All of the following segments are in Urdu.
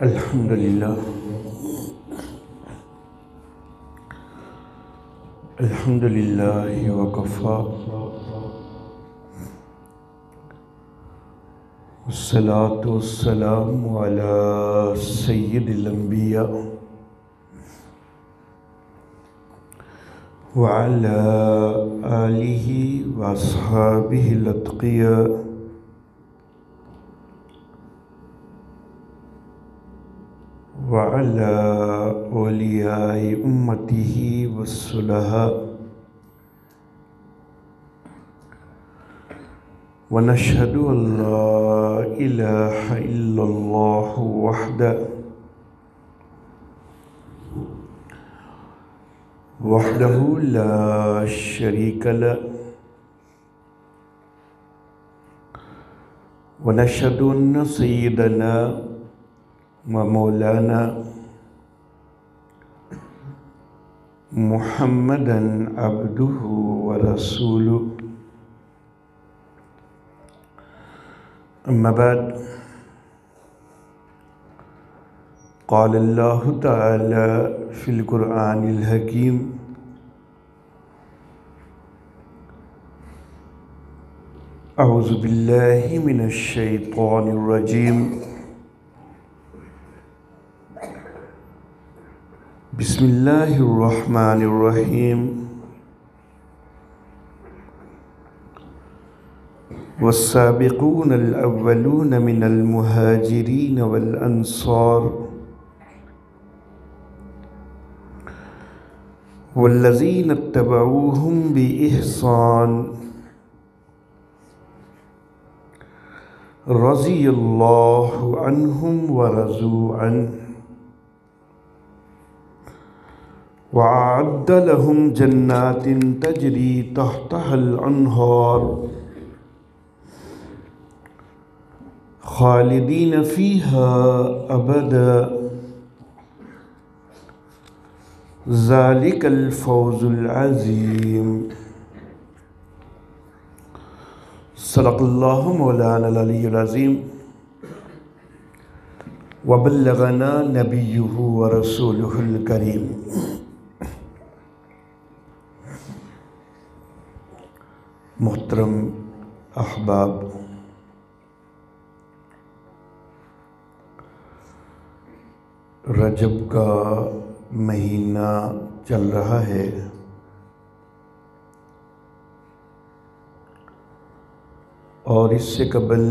الحمد للہ الحمد للہ وکفا والصلاة والسلام علی سید الانبیاء وعلی آلہ واصحابہ الاتقیاء وعلى أولياء أمته والصلحاء ونشهد أن لا إله إلا الله وحده لا شريك له ونشهد أن سيدنا ومولانا محمدًا عبده ورسوله أما بعد قال الله تعالى في القرآن الحكيم أعوذ بالله من الشيطان الرجيم بسم اللہ الرحمن الرحیم والسابقون الاولون من المہاجرین والانصار والذین اتبعوهم بإحسان رضی اللہ عنہم ورضوا عنہ وأعد لهم جنات تجري تحتها الأنهار خالدين فيها أبدا ذلك الفوز العظيم صدق الله مولانا العلي العظيم وبلغنا نبيه ورسوله الكريم محترم احباب، رجب کا مہینہ چل رہا ہے اور اس سے قبل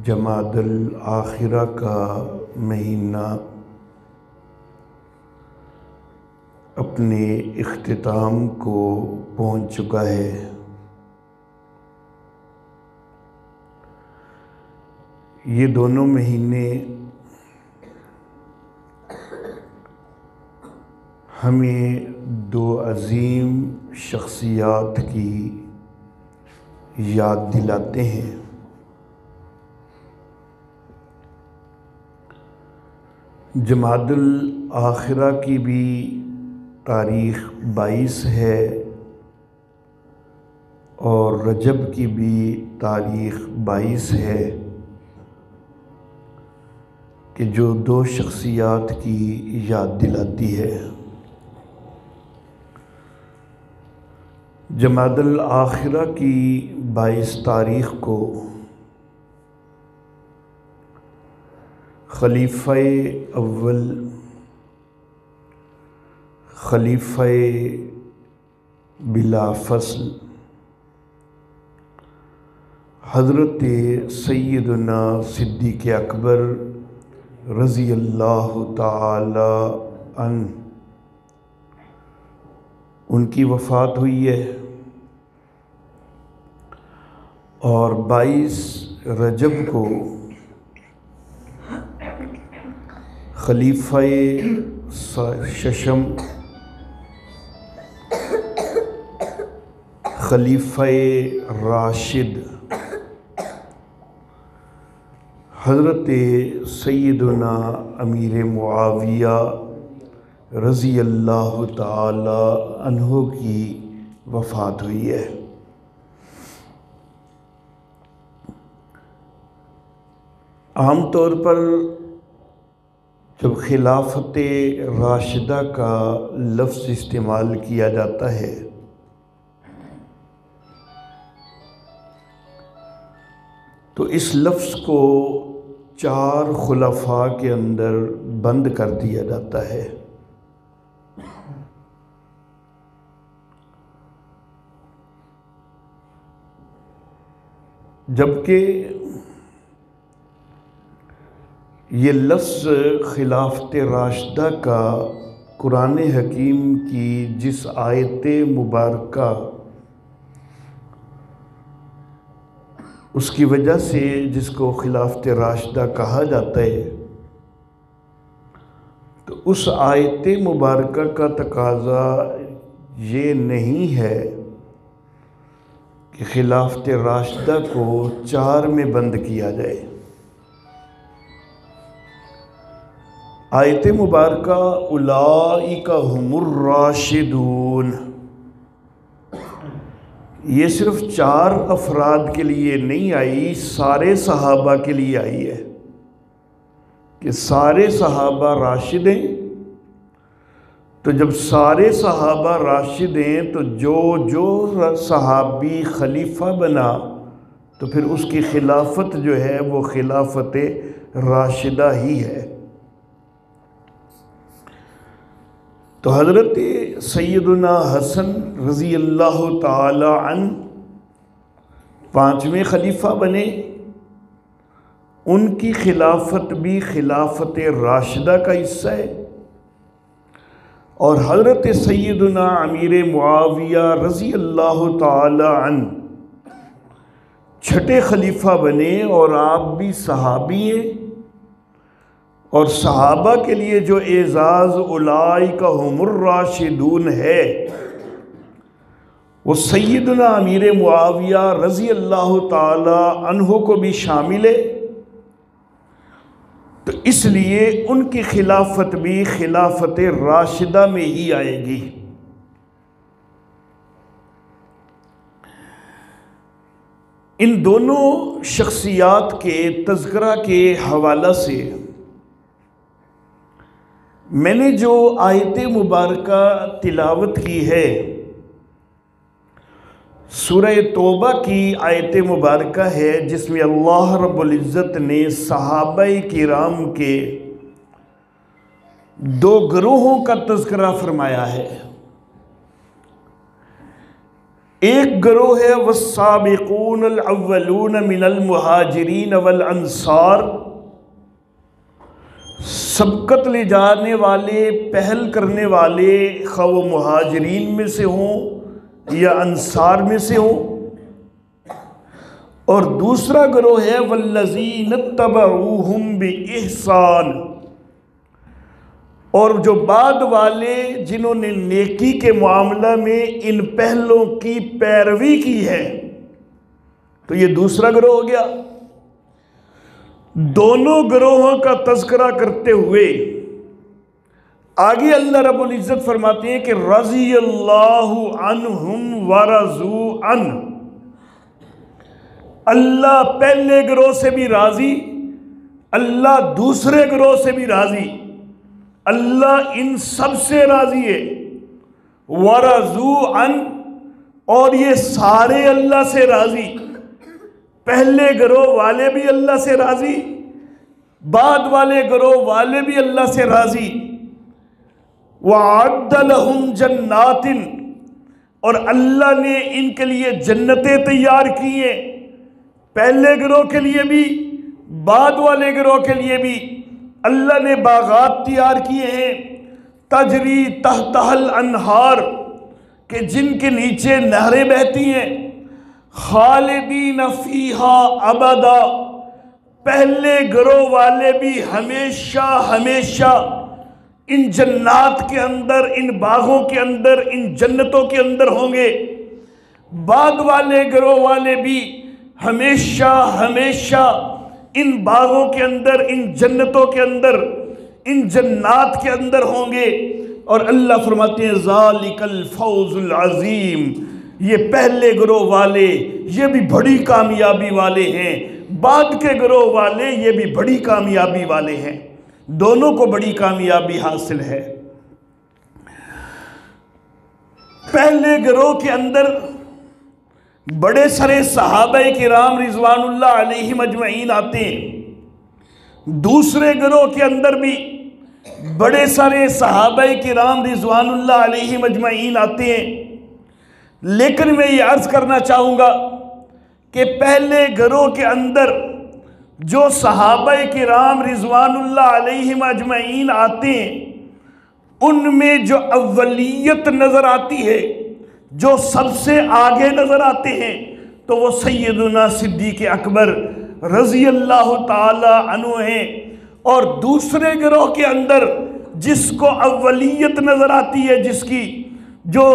جمادی الاخرہ کا مہینہ اپنے اختتام کو پہنچ چکا ہے۔ یہ دونوں مہینے ہمیں دو عظیم شخصیات کی یاد دلاتے ہیں۔ جمادی الاخرہ کی بھی تاریخ 22 ہے اور رجب کی بھی تاریخ 22 ہے کہ جو دو شخصیات کی یاد دلاتی ہے۔ جمادی الاخرہ کی 22 تاریخ کو خلیفہ اول خلیفہ بلا فصل حضرت سیدنا صدیق اکبر رضی اللہ تعالی عنہ ان کی وفات ہوئی ہے، اور 22 رجب کو خلیفہ ششم خلیفہ راشد حضرت سیدنا امیر معاویہ رضی اللہ تعالی عنہ کی وفات ہوئی ہے۔ عام طور پر جب خلافت راشدہ کا لفظ استعمال کیا جاتا ہے تو اس لفظ کو 4 خلفاء کے اندر بند کر دیا جاتا ہے۔ جبکہ یہ لفظ خلافت راشدہ کا قرآن حکیم کی جس آیت مبارکہ اس کی وجہ سے جس کو خلافت راشدہ کہا جاتا ہے، تو اس آیت مبارکہ کا تقاضا یہ نہیں ہے کہ خلافت راشدہ کو 4 میں بند کیا جائے۔ آیت مبارکہ اولئک هم الراشدون یہ صرف 4 افراد کے لیے نہیں آئی، سارے صحابہ کے لیے آئی ہے کہ سارے صحابہ راشد ہیں۔ تو جب سارے صحابہ راشد ہیں تو جو صحابی خلیفہ بنا تو پھر اس کی خلافت جو ہے وہ خلافت راشدہ ہی ہے۔ تو حضرت سیدنا حسن رضی اللہ تعالی عنہ 5ویں خلیفہ بنے، ان کی خلافت بھی خلافت راشدہ کا حصہ ہے، اور حضرت سیدنا امیر معاویہ رضی اللہ تعالی عنہ 6 خلیفہ بنے، اور آپ بھی صحابی ہیں، اور صحابہ کے لیے جو اعزاز اولئک هم الراشدون ہے وہ سیدنا امیر معاویہ رضی اللہ تعالی عنہ کو بھی شامل ہے۔ تو اس لیے ان کی خلافت بھی خلافت راشدہ میں ہی آئے گی۔ ان دونوں شخصیات کے تذکرہ کے حوالہ سے میں نے جو آیت مبارکہ تلاوت کی ہے، سورہ توبہ کی آیت مبارکہ ہے، جس میں اللہ رب العزت نے صحابہ کرام کے 2 گروہوں کا تذکرہ فرمایا ہے۔ ایک گروہ ہے والسابقون الاولون من المہاجرین والانصار، سبقت لے جانے والے، پہل کرنے والے، خواہ وہ مہاجرین میں سے ہوں یا انصار میں سے ہوں۔ اور دوسرا گروہ ہے والذین اتبعوہم بإحسان، اور جو بعد والے جنہوں نے نیکی کے معاملہ میں ان پہلوں کی پیروی کی ہے، تو یہ دوسرا گروہ ہو گیا۔ دونوں گروہوں کا تذکرہ کرتے ہوئے آگے اللہ رب العزت فرماتے ہیں کہ رضی اللہ عنہم ورضوا عنہ، اللہ پہلے گروہ سے بھی راضی، اللہ دوسرے گروہ سے بھی راضی، اللہ ان سب سے راضی ہے۔ ورضوا عنہ، اور یہ سارے اللہ سے راضی، پہلے گروہ والے بھی اللہ سے راضی، بعد والے گروہ والے بھی اللہ سے راضی۔ وَأَعَدَّ لَهُمْ جَنَّاتٍ، اور اللہ نے ان کے لیے جنتیں تیار کی ہیں، پہلے گروہ کے لیے بھی بعد والے گروہ کے لیے بھی اللہ نے باغات تیار کیے ہیں، تجری تحتہا الانہار، کہ جن کے نیچے نہریں بہتی ہیں، خالدین فیہا ابدا، پہلے گروہ والے بھی ہمیشہ ہمیشہ ان جنات کے اندر، ان باغوں کے اندر، ان جنتوں کے اندر ہوں گے، بعد والے گروہ والے بھی ہمیشہ ہمیشہ ان باغوں کے اندر، ان جنتوں کے اندر، ان جنات کے اندر ہوں گے۔ اور اللہ فرماتے ہیں ذالک الفوز العظیم، یہ پہلے گروہ والے یہ بھی بڑی کامیابی والے ہیں، بعد کے گروہ والے یہ بھی بڑی کامیابی والے ہیں۔ دونوں کو بڑی کامیابی حاصل ہے۔ پہلے گروہ کے اندر بڑے سارے صحابہ کرام رضوان اللہ علیہم اجمعین آتے ہیں، دوسرے گروہ کے اندر بھی بڑے سارے صحابہ کرام رضوان اللہ علیہم اجمعین آتے ہیں، لیکن میں یہ عرض کرنا چاہوں گا کہ پہلے گروہ کے اندر جو صحابہ کرام رضوان اللہ علیہم اجمعین آتے ہیں، ان میں جو اولیت نظر آتی ہے، جو سب سے آگے نظر آتے ہیں، تو وہ سیدنا صدیق اکبر رضی اللہ تعالی عنہ ہیں۔ اور دوسرے گروہ کے اندر جس کو اولیت نظر آتی ہے، جس کی جو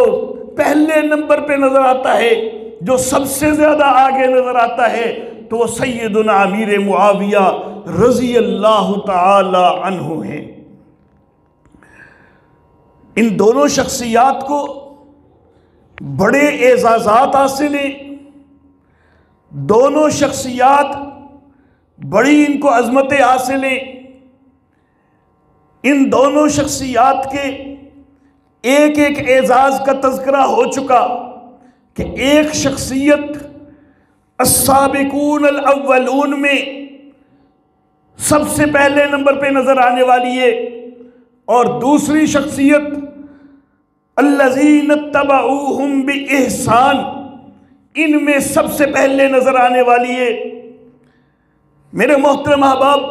پہلے نمبر پہ نظر آتا ہے، جو سب سے زیادہ آگے نظر آتا ہے، تو وہ سیدنا امیر معاویہ رضی اللہ تعالی عنہ ہیں۔ ان دونوں شخصیات کو بڑے اعزازات حاصل ہیں، دونوں شخصیات بڑی ان کو عظمتیں حاصل ہیں۔ ان دونوں شخصیات کے ایک ایک اعزاز کا تذکرہ ہو چکا کہ ایک شخصیت السابقون الاولون میں سب سے پہلے نمبر پہ نظر آنے والی ہے، اور دوسری شخصیت الذین اتبعوہم بإحسان ان میں سب سے پہلے نظر آنے والی ہے۔ میرے محترم احباب،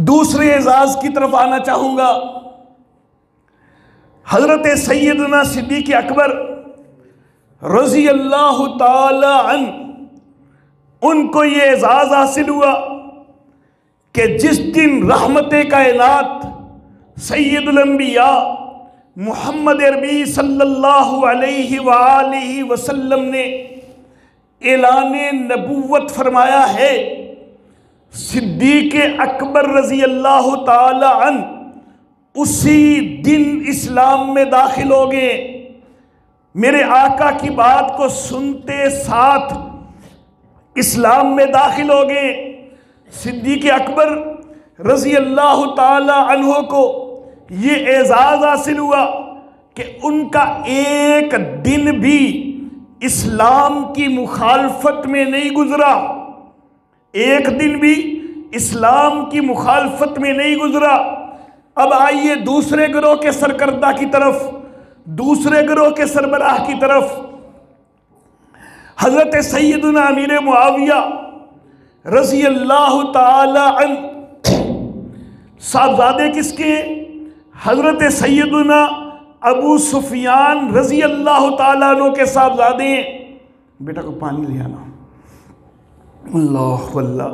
دوسرے اعزاز کی طرف آنا چاہوں گا۔ حضرت سیدنا صدیق اکبر رضی اللہ تعالی عنہ، ان کو یہ اعزاز حاصل ہوا کہ جس دن رحمت کائنات سید الانبیاء محمد عربی صلی اللہ علیہ وآلہ وسلم نے اعلان نبوت فرمایا ہے، صدیق اکبر رضی اللہ تعالی عنہ اسی دن اسلام میں داخل ہو گئے۔ میرے آقا کی بات کو سنتے ساتھ اسلام میں داخل ہو گئے۔ صدیق اکبر رضی اللہ تعالی عنہ کو یہ اعزاز حاصل ہوا کہ ان کا ایک دن بھی اسلام کی مخالفت میں نہیں گزرا، ایک دن بھی اسلام کی مخالفت میں نہیں گزرا۔ اب آئیے دوسرے گروہ کے سرکردہ کی طرف، دوسرے گروہ کے سربراہ کی طرف۔ حضرت سیدنا امیر معاویہ رضی اللہ تعالی عنہ صاحبزادے کس کے؟ حضرت سیدنا ابو سفیان رضی اللہ تعالیٰ عنہ کے صاحبزادے ہیں۔ بیٹا کو پانی لے آنا۔ اللہ واللہ۔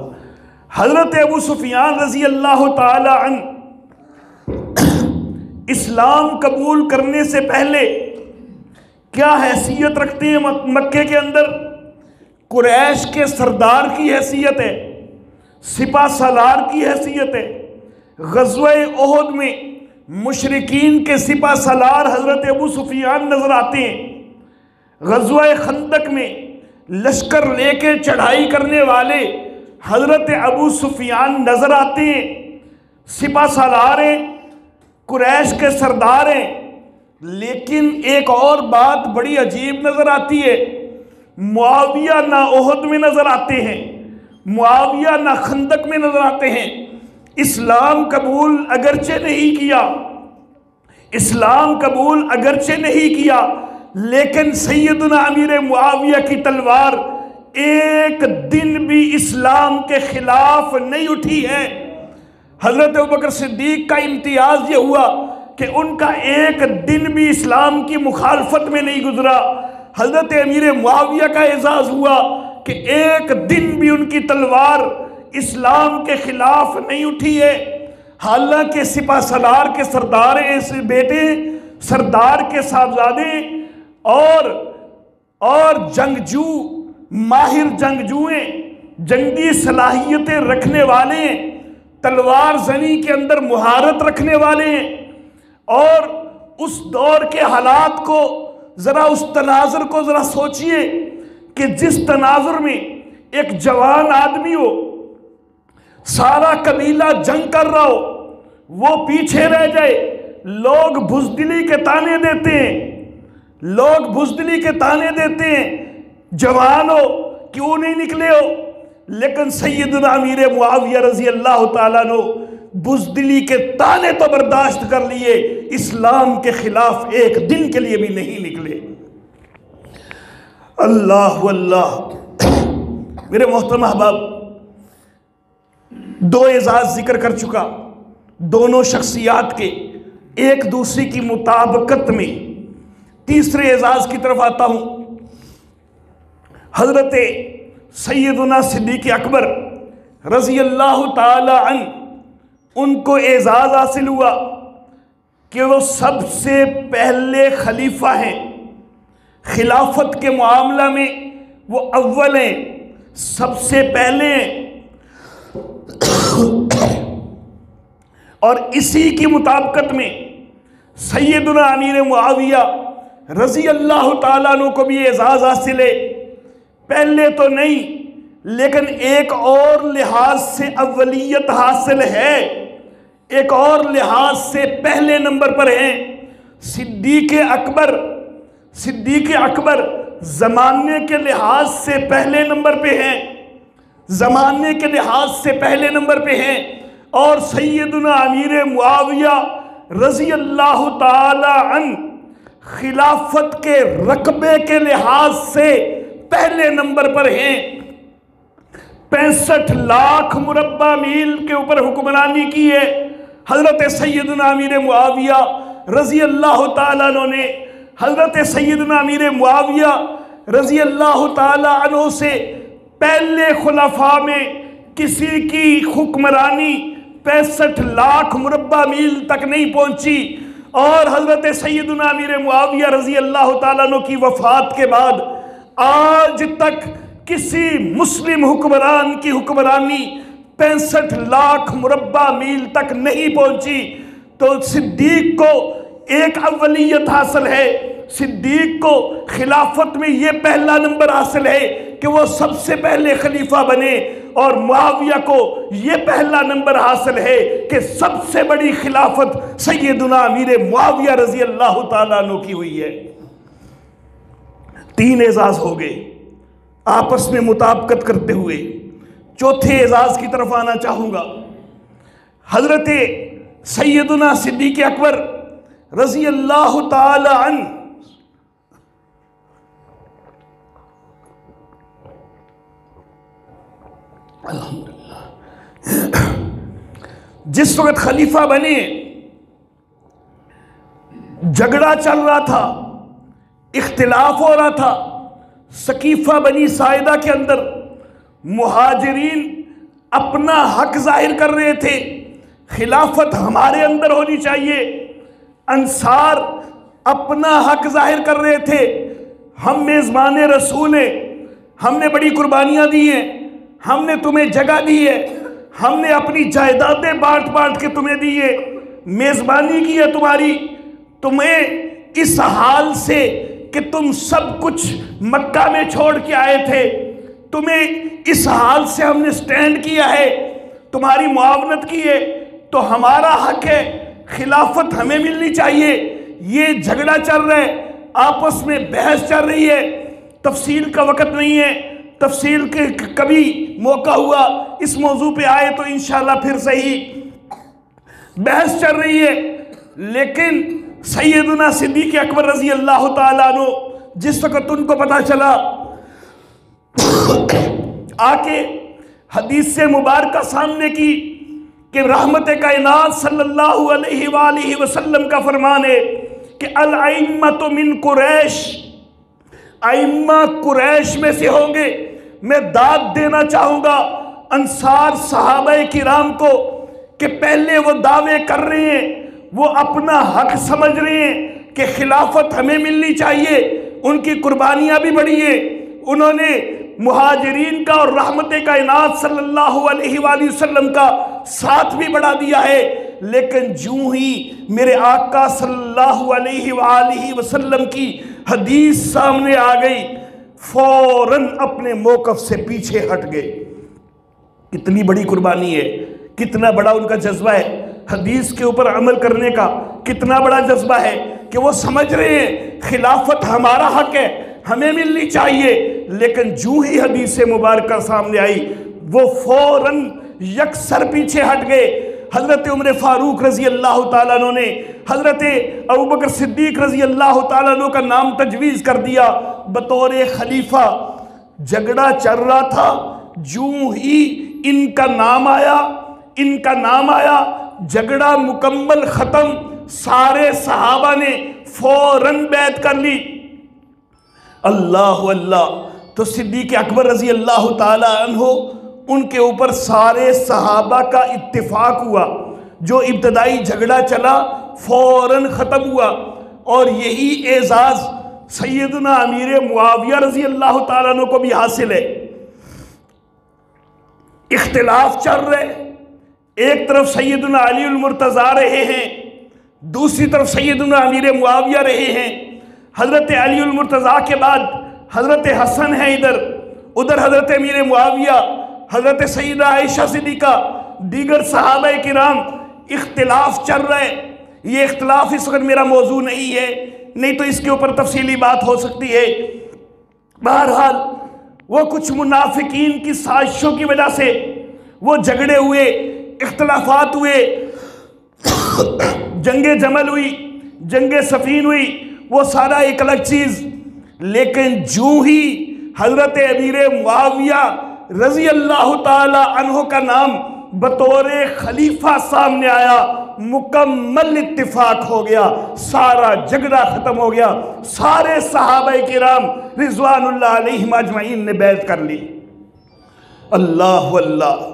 حضرت ابو سفیان رضی اللہ تعالیٰ عنہ اسلام قبول کرنے سے پہلے کیا حیثیت رکھتے ہیں مکے کے اندر؟ قریش کے سردار کی حیثیت ہے، سپہ سالار کی حیثیت ہے۔ غزوہ احد میں مشرکین کے سپہ سالار حضرت ابو سفیان نظر آتے ہیں۔ غزوہ خندق میں لشکر لے کے چڑھائی کرنے والے حضرت ابو سفیان نظر آتے ہیں، سپہ سالار ہیں، قریش کے سردار ہیں۔ لیکن ایک اور بات بڑی عجیب نظر آتی ہے، معاویہ نہ احد میں نظر آتے ہیں، معاویہ نہ خندق میں نظر آتے ہیں۔ اسلام قبول اگرچہ نہیں کیا، اسلام قبول اگرچہ نہیں کیا، لیکن سیدنا امیر معاویہ کی تلوار ایک دن بھی اسلام کے خلاف نہیں اٹھی ہے۔ حضرت ابوبکر صدیق کا امتیاز یہ ہوا کہ ان کا ایک دن بھی اسلام کی مخالفت میں نہیں گزرا۔ حضرت امیر معاویہ کا اعزاز ہوا کہ ایک دن بھی ان کی تلوار اسلام کے خلاف نہیں اٹھی ہے۔ حالانکہ سپہ سالار کے سردار ایسے بیٹے، سردار کے صاحبزادے اور جنگجو، ماہر جنگجوئیں، جنگی صلاحیتیں رکھنے والے، تلوار زنی کے اندر مہارت رکھنے والے ہیں۔ اور اس دور کے حالات کو ذرا، اس تناظر کو ذرا سوچئے کہ جس تناظر میں ایک جوان آدمی ہو، سارا قبیلہ جنگ کر رہا ہو وہ پیچھے رہ جائے، لوگ بزدلی کے تانے دیتے ہیں، لوگ بزدلی کے تانے دیتے ہیں، جوان ہو کیوں نہیں نکلے ہو، لیکن سیدنا امیر معاویہ رضی اللہ تعالیٰ عنہ بزدلی کے تانے تو برداشت کر لیے، اسلام کے خلاف ایک دن کے لیے بھی نہیں نکلے۔ اللہ اللہ۔ میرے محترم احباب، دو اعزاز ذکر کر چکا، دونوں شخصیات کے ایک دوسری کی مطابقت میں۔ تیسرے اعزاز کی طرف آتا ہوں۔ حضرت سیدنا صدیق اکبر رضی اللہ تعالی عنہ، ان کو اعزاز حاصل ہوا کہ وہ سب سے پہلے خلیفہ ہیں، خلافت کے معاملہ میں وہ اول ہیں، سب سے پہلے ہیں۔ اور اسی کی مطابقت میں سیدنا امیر معاویہ رضی اللہ تعالیٰ عنہ کو بھی اعزاز حاصل ہے۔ پہلے تو نہیں لیکن ایک اور لحاظ سے اولیت حاصل ہے، ایک اور لحاظ سے پہلے نمبر پر ہیں۔ صدیق اکبر زمانے کے لحاظ سے پہلے نمبر پہ ہیں، زمانے کے لحاظ سے پہلے نمبر پہ ہیں، اور سیدنا امیر معاویہ رضی اللہ تعالی عنہ خلافت کے رقبے کے لحاظ سے پہلے نمبر پر ہیں۔ 65 لاکھ مربع میل کے اوپر حکمرانی کی ہے حضرت سیدنا امیر معاویہ رضی اللہ تعالیٰ عنہ نے۔ حضرت سیدنا امیر معاویہ رضی اللہ تعالیٰ عنہ سے پہلے خلفاء میں کسی کی حکمرانی 65 لاکھ مربع میل تک نہیں پہنچی، اور حضرت سیدنا امیر معاویہ رضی اللہ تعالیٰ عنہ کی وفات کے بعد آج تک کسی مسلم حکمران کی حکمرانی 65 لاکھ مربع میل تک نہیں پہنچی۔ تو صدیق کو ایک اولیت حاصل ہے، صدیق کو خلافت میں یہ پہلا نمبر حاصل ہے کہ وہ سب سے پہلے خلیفہ بنے، اور معاویہ کو یہ پہلا نمبر حاصل ہے کہ سب سے بڑی خلافت سیدنا امیر معاویہ رضی اللہ تعالیٰ عنہ کی ہوئی ہے۔ 3 اعزاز ہو گئے آپس میں مطابقت کرتے ہوئے۔ چوتھے اعزاز کی طرف آنا چاہوں گا۔ حضرت سیدنا صدیق اکبر رضی اللہ تعالی عنہ جس وقت خلیفہ بنے، جھگڑا چل رہا تھا، اختلاف ہو رہا تھا سقیفہ بنی ساعدہ کے اندر۔ مہاجرین اپنا حق ظاہر کر رہے تھے، خلافت ہمارے اندر ہونی چاہیے۔ انصار اپنا حق ظاہر کر رہے تھے، ہم میزبان رسول ہیں، ہم نے بڑی قربانیاں دی ہیں، ہم نے تمہیں جگہ دی ہے، ہم نے اپنی جائیدادیں بانٹ کے تمہیں دی ہے، میزبانی کی ہے تمہاری۔ تمہیں اس حال سے کہ تم سب کچھ مکہ میں چھوڑ کے آئے تھے، تمہیں اس حال سے ہم نے سٹینڈ کیا ہے، تمہاری معاونت کی ہے، تو ہمارا حق ہے، خلافت ہمیں ملنی چاہیے۔ یہ جھگڑا چل رہا ہے، آپس میں بحث چل رہی ہے، تفصیل کا وقت نہیں ہے، تفصیل کے کبھی موقع ہوا اس موضوع پہ آئے تو انشاءاللہ پھر صحیح۔ بحث چل رہی ہے، لیکن سیدنا صدیق اکبر رضی اللہ تعالیٰ عنہ جس وقت ان کو پتہ چلا، آ کے حدیث مبارکہ سامنے کی کہ رحمت کائنات صلی اللہ علیہ وآلہ وسلم کا فرمان ہے کہ الائمۃ من قریش، ائمہ قریش میں سے ہوں گے۔ میں داد دینا چاہوں گا انصار صحابہ کرام کو کہ پہلے وہ دعوے کر رہے ہیں، وہ اپنا حق سمجھ رہے ہیں کہ خلافت ہمیں ملنی چاہیے، ان کی قربانیاں بھی بڑی ہیں، انہوں نے مہاجرین کا اور رحمت کائنات صلی اللہ علیہ وآلہ وسلم کا ساتھ بھی بڑھا دیا ہے، لیکن جوں ہی میرے آقا صلی اللہ علیہ وآلہ وسلم کی حدیث سامنے آ گئی، فوراً اپنے موقف سے پیچھے ہٹ گئے۔ کتنی بڑی قربانی ہے کتنا بڑا ان کا جذبہ ہے، حدیث کے اوپر عمل کرنے کا کتنا بڑا جذبہ ہے کہ وہ سمجھ رہے ہیں خلافت ہمارا حق ہے، ہمیں ملنی چاہیے، لیکن جو ہی حدیث مبارکہ سامنے آئی وہ فوراً یکسر پیچھے ہٹ گئے۔ حضرت عمر فاروق رضی اللہ تعالیٰ عنہ نے حضرت ابوبکر صدیق رضی اللہ تعالیٰ عنہ کا نام تجویز کر دیا بطور خلیفہ۔ جھگڑا چل رہا تھا، جو ہی ان کا نام آیا جھگڑا مکمل ختم، سارے صحابہ نے فوراً بیعت کر لی۔ اللہ اللہ، تو صدیق اکبر رضی اللہ تعالی عنہ ان کے اوپر سارے صحابہ کا اتفاق ہوا، جو ابتدائی جھگڑا چلا فوراً ختم ہوا، اور یہی اعزاز سیدنا امیر معاویہ رضی اللہ تعالیٰ عنہ کو بھی حاصل ہے۔ اختلاف چل رہے، ایک طرف سیدنا علی المرتضیٰ رہے ہیں، دوسری طرف سیدنا امیر معاویہ رہے ہیں۔ حضرت علی المرتضیٰ کے بعد حضرت حسن ہے، ادھر حضرت امیر معاویہ، حضرت سیدہ عائشہ صدیقہ، دیگر صحابہ کرام، اختلاف چل رہے۔ یہ اختلاف اس وقت میرا موضوع نہیں ہے، نہیں تو اس کے اوپر تفصیلی بات ہو سکتی ہے۔ بہرحال وہ کچھ منافقین کی سازشوں کی وجہ سے وہ جھگڑے ہوئے، اختلافات ہوئے، جنگ جمل ہوئی، جنگ صفین ہوئی، وہ سارا ایک الگ چیز۔ لیکن جو ہی حضرت امیر معاویہ رضی اللہ تعالی عنہ کا نام بطور خلیفہ سامنے آیا، مکمل اتفاق ہو گیا، سارا جھگڑا ختم ہو گیا، سارے صحابہ کرام رضوان اللہ علیہم اجمعین نے بیعت کر لی۔ اللہ اللہ،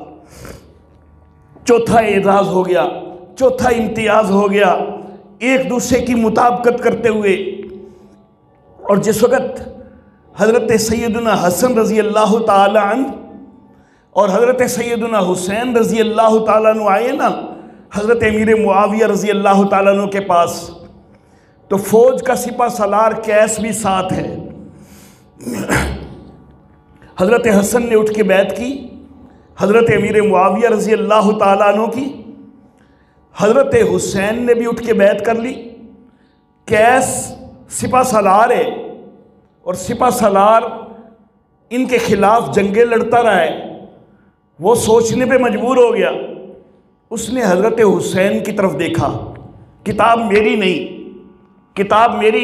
چوتھا اعزاز ہو گیا، چوتھا امتیاز ہو گیا، ایک دوسرے کی مطابقت کرتے ہوئے۔ اور جس وقت حضرت سیدنا حسن رضی اللہ تعالی عنہ اور حضرت سیدنا حسین رضی اللہ تعالیٰ عنہ آئے نا حضرت امیر معاویہ رضی اللہ تعالیٰ عنہ کے پاس، تو فوج کا سپہ سالار قیس بھی ساتھ ہے۔ حضرت حسن نے اٹھ کے بیعت کی، حضرت امیر معاویہ رضی اللہ تعالیٰ عنہ کی، حضرت حسین نے بھی اٹھ کے بیعت کر لی۔ قیس سپہ سالار ہے، اور سپہ سالار ان کے خلاف جنگیں لڑتا رہا ہے، وہ سوچنے پہ مجبور ہو گیا۔ اس نے حضرت حسین کی طرف دیکھا، کتاب میری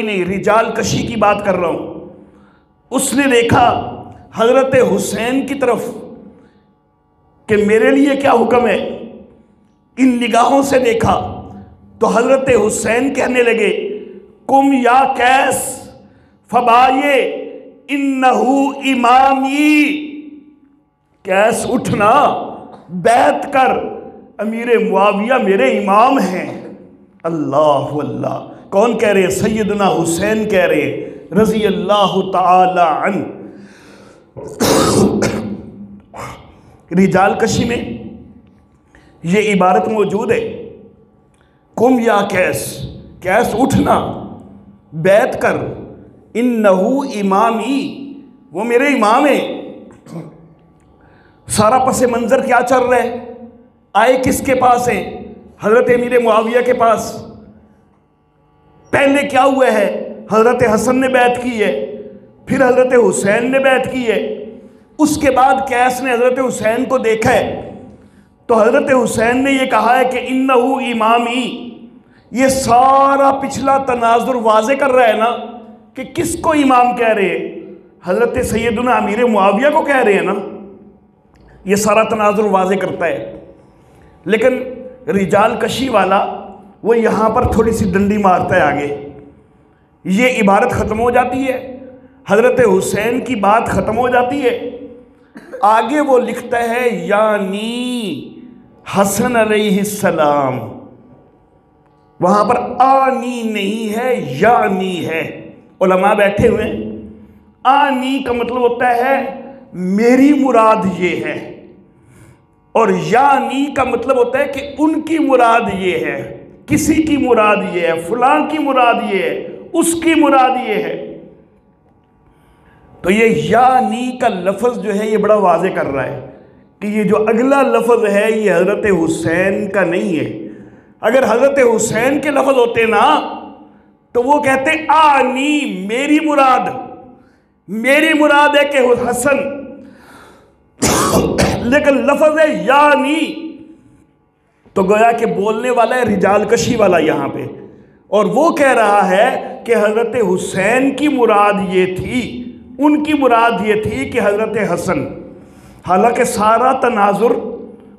نہیں، رجال کشی کی بات کر رہا ہوں۔ اس نے دیکھا حضرت حسین کی طرف کہ میرے لیے کیا حکم ہے، ان نگاہوں سے دیکھا تو حضرت حسین کہنے لگے، کم یا قیس فبائے انہو امامی، قیس اٹھنا، بیعت کر، امیر معاویہ میرے امام ہیں۔ اللہ اللہ، کون کہہ رہے؟ سیدنا حسین کہہ رہے رضی اللہ تعالی عنہ۔ رجال کشی میں یہ عبارت موجود ہے، کم یا قیس، قیس اٹھنا، بیعت کر، انہو امامی، وہ میرے امام ہیں۔ سارا پس منظر کیا چل رہا ہے؟ آئے کس کے پاس ہیں؟ حضرت امیر معاویہ کے پاس۔ پہلے کیا ہوا ہے؟ حضرت حسن نے بیعت کی ہے، پھر حضرت حسین نے بیعت کی ہے، اس کے بعد قیس نے حضرت حسین کو دیکھا ہے، تو حضرت حسین نے یہ کہا ہے کہ انہو امامی۔ یہ سارا پچھلا تناظر واضح کر رہا ہے نا کہ کس کو امام کہہ رہے ہیں؟ حضرت سیدنا امیر معاویہ کو کہہ رہے ہیں نا۔ یہ سارا تناظر واضح کرتا ہے۔ لیکن رجال کشی والا وہ یہاں پر تھوڑی سی ڈنڈی مارتا ہے آگے، یہ عبارت ختم ہو جاتی ہے، حضرت حسین کی بات ختم ہو جاتی ہے، آگے وہ لکھتا ہے یعنی حسن علیہ السلام، وہاں پر آنی نہیں ہے، یعنی ہے۔ علماء بیٹھے ہوئے، آنی کا مطلب ہوتا ہے میری مراد یہ ہے، اور یعنی کا مطلب ہوتا ہے کہ ان کی مراد یہ ہے، کسی کی مراد یہ ہے، فلاں کی مراد یہ ہے، اس کی مراد یہ ہے۔ تو یہ یعنی کا لفظ جو ہے یہ بڑا واضح کر رہا ہے کہ یہ جو اگلا لفظ ہے یہ حضرت حسین کا نہیں ہے. اگر حضرت حسین کے لفظ ہوتے نا تو وہ کہتے آنی، میری مراد ہے کہ حسن، لیکن لفظ ہے یعنی، تو گویا کہ بولنے والا ہے رجال کشی والا یہاں پہ، اور وہ کہہ رہا ہے کہ حضرت حسین کی مراد یہ تھی، ان کی مراد یہ تھی کہ حضرت حسن. حالانکہ سارا تناظر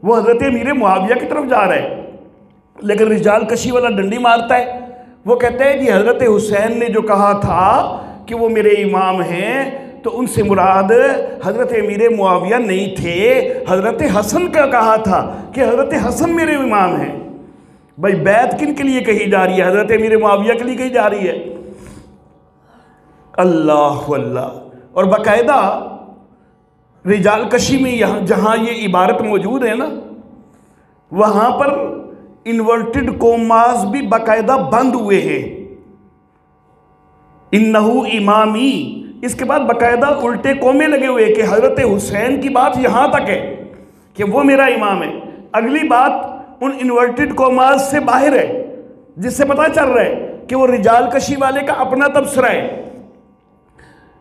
وہ حضرت امیر معاویہ کی طرف جا رہا ہے، لیکن رجال کشی والا ڈنڈی مارتا ہے. وہ کہتے ہیں جی حضرت حسین نے جو کہا تھا کہ وہ میرے امام ہیں تو ان سے مراد حضرت امیر معاویہ نہیں تھے، حضرت حسن کا کہا تھا کہ حضرت حسن میرے امام ہیں. بھائی بیعت کن کے لیے کہی جا رہی ہے؟ حضرت امیر معاویہ کے لیے کہی جا رہی ہے. اللہ اللہ. اور باقاعدہ رجال کشی میں جہاں یہ عبارت موجود ہے نا، وہاں پر انورٹڈ کوماز بھی باقاعدہ بند ہوئے ہیں. انہو امامی، اس کے بعد باقاعدہ الٹے کومے لگے ہوئے کہ حضرت حسین کی بات یہاں تک ہے کہ وہ میرا امام ہے. اگلی بات ان انورٹڈ کوماز سے باہر ہے، جس سے پتہ چل رہا ہے کہ وہ رجال کشی والے کا اپنا تبصرہ ہے.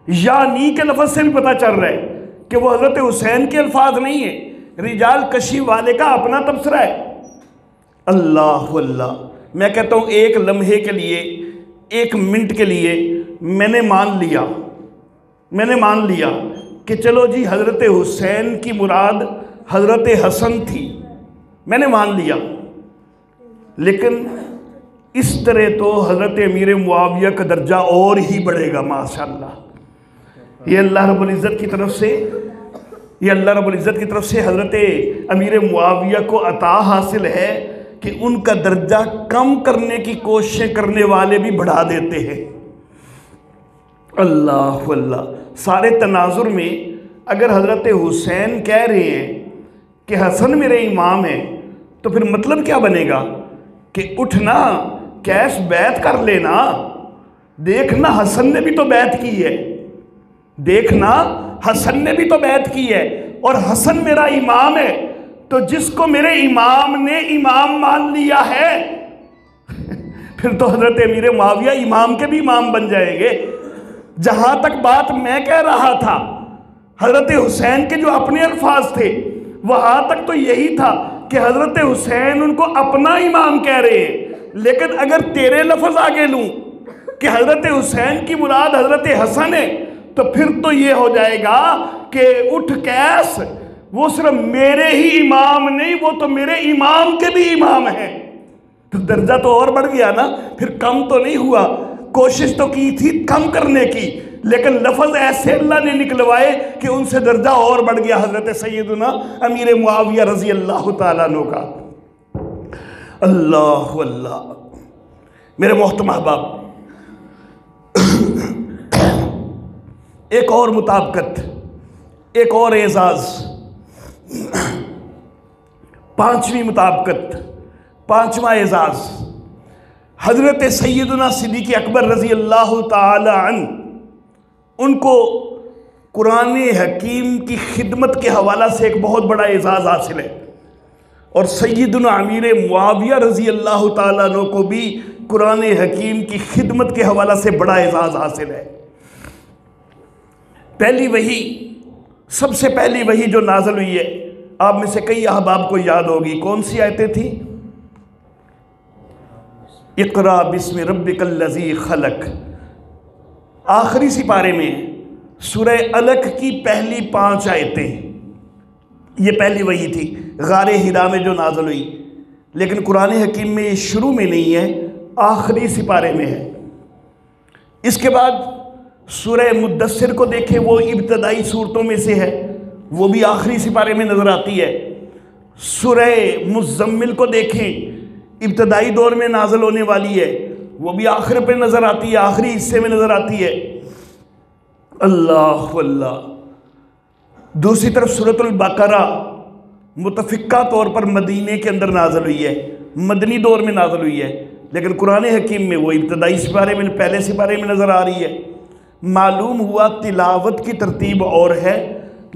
یعنی کے لفظ سے بھی پتہ چل رہا ہے کہ وہ حضرت حسین کے الفاظ نہیں ہیں، رجال کشی والے کا اپنا تبصرہ ہے. اللہ اللہ. میں کہتا ہوں ایک لمحے کے لیے، ایک منٹ کے لیے میں نے مان لیا کہ چلو جی حضرت حسین کی مراد حضرت حسن تھی، میں نے مان لیا. لیکن اس طرح تو حضرت امیر معاویہ کا درجہ اور ہی بڑھے گا. ماشاءاللہ، یہ اللہ رب العزت کی طرف سے حضرت امیر معاویہ کو عطا حاصل ہے کہ ان کا درجہ کم کرنے کی کوششیں کرنے والے بھی بڑھا دیتے ہیں. اللہ اللہ. سارے تناظر میں اگر حضرت حسین کہہ رہے ہیں کہ حسن میرے امام ہیں تو پھر مطلب کیا بنے گا کہ اٹھنا کیس بیعت کر لینا. دیکھنا حسن نے بھی تو بیعت کی ہے، اور حسن میرا امام ہے، تو جس کو میرے امام نے امام مان لیا ہے پھر تو حضرت امیر معاویہ امام کے بھی امام بن جائیں گے. جہاں تک بات میں کہہ رہا تھا حضرت حسین کے جو اپنے الفاظ تھے، وہاں تک تو یہی تھا کہ حضرت حسین ان کو اپنا امام کہہ رہے ہیں. لیکن اگر تیرے لفظ آگے لوں کہ حضرت حسین کی مراد حضرت حسن ہے، تو پھر تو یہ ہو جائے گا کہ اٹھ کیس، وہ صرف میرے ہی امام نہیں، وہ تو میرے امام کے بھی امام ہیں. تو درجہ تو اور بڑھ گیا نا، پھر کم تو نہیں ہوا. کوشش تو کی تھی کم کرنے کی، لیکن لفظ ایسے اللہ نے نکلوائے کہ ان سے درجہ اور بڑھ گیا حضرت سیدنا امیر معاویہ رضی اللہ تعالیٰ عنہ کا. اللہ اللہ. میرے محترم احباب، ایک اور مطابقت، ایک اور اعزاز، پانچویں مطابقت، پانچواں اعزاز. حضرت سیدنا صدیق اکبر رضی اللہ تعالی عنہ، ان کو قرآن حکیم کی خدمت کے حوالہ سے ایک بہت بڑا اعزاز حاصل ہے، اور سیدنا امیر معاویہ رضی اللہ تعالیٰ عنہ کو بھی قرآن حکیم کی خدمت کے حوالہ سے بڑا اعزاز حاصل ہے. پہلی وحی، سب سے پہلی وحی جو نازل ہوئی ہے، آپ میں سے کئی احباب کو یاد ہوگی، کون سی آیتیں تھیں؟ اقرا بسم ربک الذی خلق. آخری سپارے میں سورہ علق کی پہلی 5 آیتیں، یہ پہلی وحی تھی غار حرا میں جو نازل ہوئی. لیکن قرآن حکیم میں یہ شروع میں نہیں ہے، آخری سپارے میں ہے. اس کے بعد سورہ مدثر کو دیکھیں، وہ ابتدائی صورتوں میں سے ہے، وہ بھی آخری سپارے میں نظر آتی ہے. سورہ مزمل کو دیکھیں، ابتدائی دور میں نازل ہونے والی ہے، وہ بھی آخر پہ نظر آتی ہے، آخری حصے میں نظر آتی ہے. اللہ اللہ. دوسری طرف سورۃ البقرہ متفقہ طور پر مدینے کے اندر نازل ہوئی ہے، مدنی دور میں نازل ہوئی ہے، لیکن قرآن حکیم میں وہ ابتدائی سپارے میں، پہلے سپارے میں نظر آ رہی ہے. معلوم ہوا تلاوت کی ترتیب اور ہے،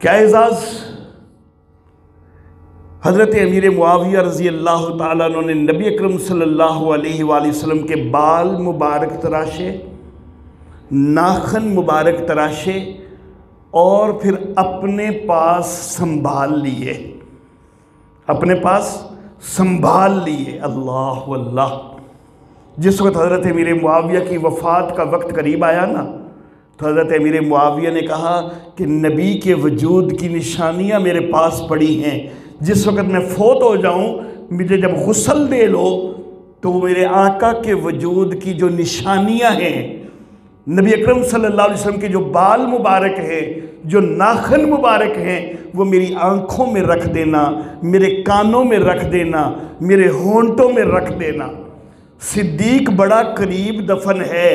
کیا اعزاز؟ حضرت امیر معاویہ رضی اللہ تعالیٰ عنہ نے نبی اکرم صلی اللہ علیہ وآلہ وسلم کے بال مبارک تراشے، ناخن مبارک تراشے اور پھر اپنے پاس سنبھال لیے، اپنے پاس سنبھال لیے۔ اللہ واللہ، جس وقت حضرت امیر معاویہ کی وفات کا وقت قریب آیا نا، تو حضرت امیر معاویہ نے کہا کہ نبی کے وجود کی نشانیاں میرے پاس پڑی ہیں، جس وقت میں فوت ہو جاؤں مجھے جب غسل دے لو تو میرے آقا کے وجود کی جو نشانیاں ہیں، نبی اکرم صلی اللہ علیہ وسلم کے جو بال مبارک ہیں، جو ناخن مبارک ہیں، وہ میری آنکھوں میں رکھ دینا، میرے کانوں میں رکھ دینا، میرے ہونٹوں میں رکھ دینا۔ صدیق بڑا قریب دفن ہے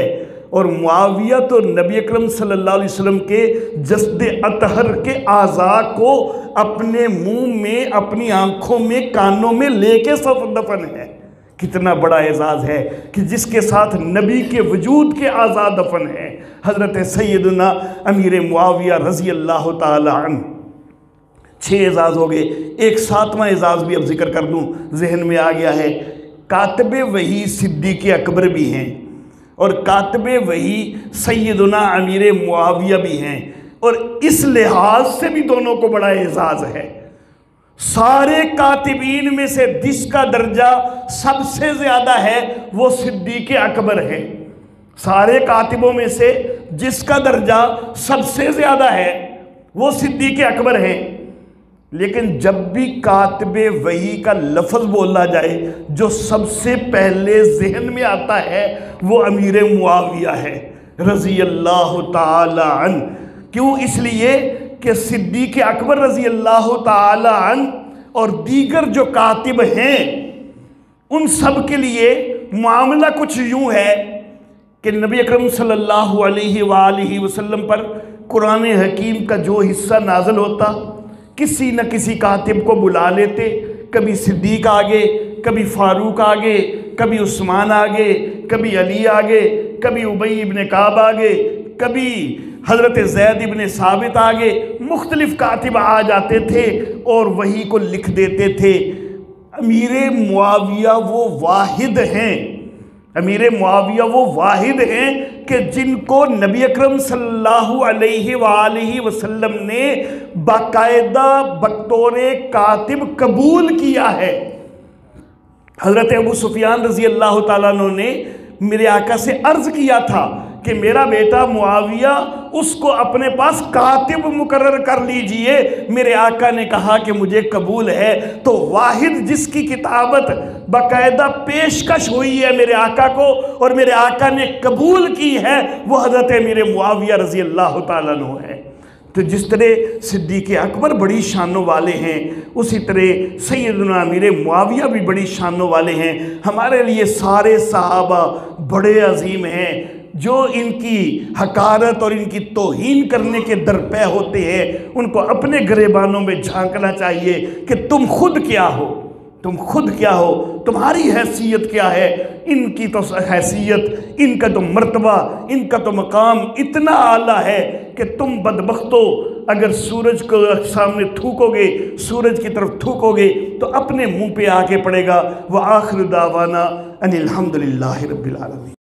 اور معاویہ تو نبی اکرم صلی اللہ علیہ وسلم کے جسد اطہر کے اعضاء کو اپنے منہ میں، اپنی آنکھوں میں، کانوں میں لے کے سب دفن ہے۔ کتنا بڑا اعزاز ہے کہ جس کے ساتھ نبی کے وجود کے اعضاء دفن ہیں، حضرت سیدنا امیر معاویہ رضی اللہ تعالی عنہ۔ 6 اعزاز ہو گئے، ایک 7واں اعزاز بھی اب ذکر کر دوں، ذہن میں آ گیا ہے۔ کاتب وحی صدیق اکبر بھی ہیں اور کاتب وحی سیدنا امیر معاویہ بھی ہیں، اور اس لحاظ سے بھی دونوں کو بڑا اعزاز ہے۔ سارے کاتبین میں سے جس کا درجہ سب سے زیادہ ہے وہ صدیق اکبر ہے۔ سارے کاتبوں میں سے جس کا درجہ سب سے زیادہ ہے وہ صدیق اکبر ہے، لیکن جب بھی کاتب وحی کا لفظ بولا جائے جو سب سے پہلے ذہن میں آتا ہے وہ امیر معاویہ ہے رضی اللہ تعالی عنہ۔ کیوں؟ اس لیے کہ صدیق اکبر رضی اللہ تعالی عنہ اور دیگر جو کاتب ہیں ان سب کے لیے معاملہ کچھ یوں ہے کہ نبی اکرم صلی اللہ علیہ وآلہ وسلم پر قرآن حکیم کا جو حصہ نازل ہوتا کسی نہ کسی کاتب کو بلا لیتے، کبھی صدیق آگے، کبھی فاروق آگے، کبھی عثمان آگے، کبھی علی آگے، کبھی ابی ابن کعب آگے، کبھی حضرت زید ابن ثابت آگے، مختلف کاتب آ جاتے تھے اور وحی کو لکھ دیتے تھے۔ امیر معاویہ وہ واحد ہیں، امیر معاویہ وہ واحد ہیں کہ جن کو نبی اکرم صلی اللہ علیہ وآلہ وسلم نے باقاعدہ بطور کاتب قبول کیا ہے۔ حضرت ابو سفیان رضی اللہ تعالیٰ عنہ نے میرے آقا سے عرض کیا تھا کہ میرا بیٹا معاویہ اس کو اپنے پاس کاتب مقرر کر لیجئے۔ میرے آقا نے کہا کہ مجھے قبول ہے۔ تو واحد جس کی کتابت باقاعدہ پیشکش ہوئی ہے میرے آقا کو اور میرے آقا نے قبول کی ہے وہ حضرت امیر معاویہ رضی اللہ تعالیٰ عنہ ہے۔ تو جس طرح صدیق اکبر بڑی شانوں والے ہیں اسی طرح سیدنا امیر معاویہ بھی بڑی شانوں والے ہیں۔ ہمارے لیے سارے صحابہ بڑے عظیم ہیں، جو ان کی حقارت اور ان کی توہین کرنے کے درپے ہوتے ہیں ان کو اپنے گریبانوں میں جھانکنا چاہیے کہ تم خود کیا ہو، تم خود کیا ہو، تمہاری حیثیت کیا ہے۔ ان کی تو حیثیت، ان کا تو مرتبہ، ان کا تو مقام اتنا اعلیٰ ہے کہ تم بدبختو اگر سورج کو سامنے تھوکو گے، سورج کی طرف تھوکو گے تو اپنے منہ پہ آ کے پڑے گا۔ وآخر دعوانا ان الحمدللہ رب العالمین۔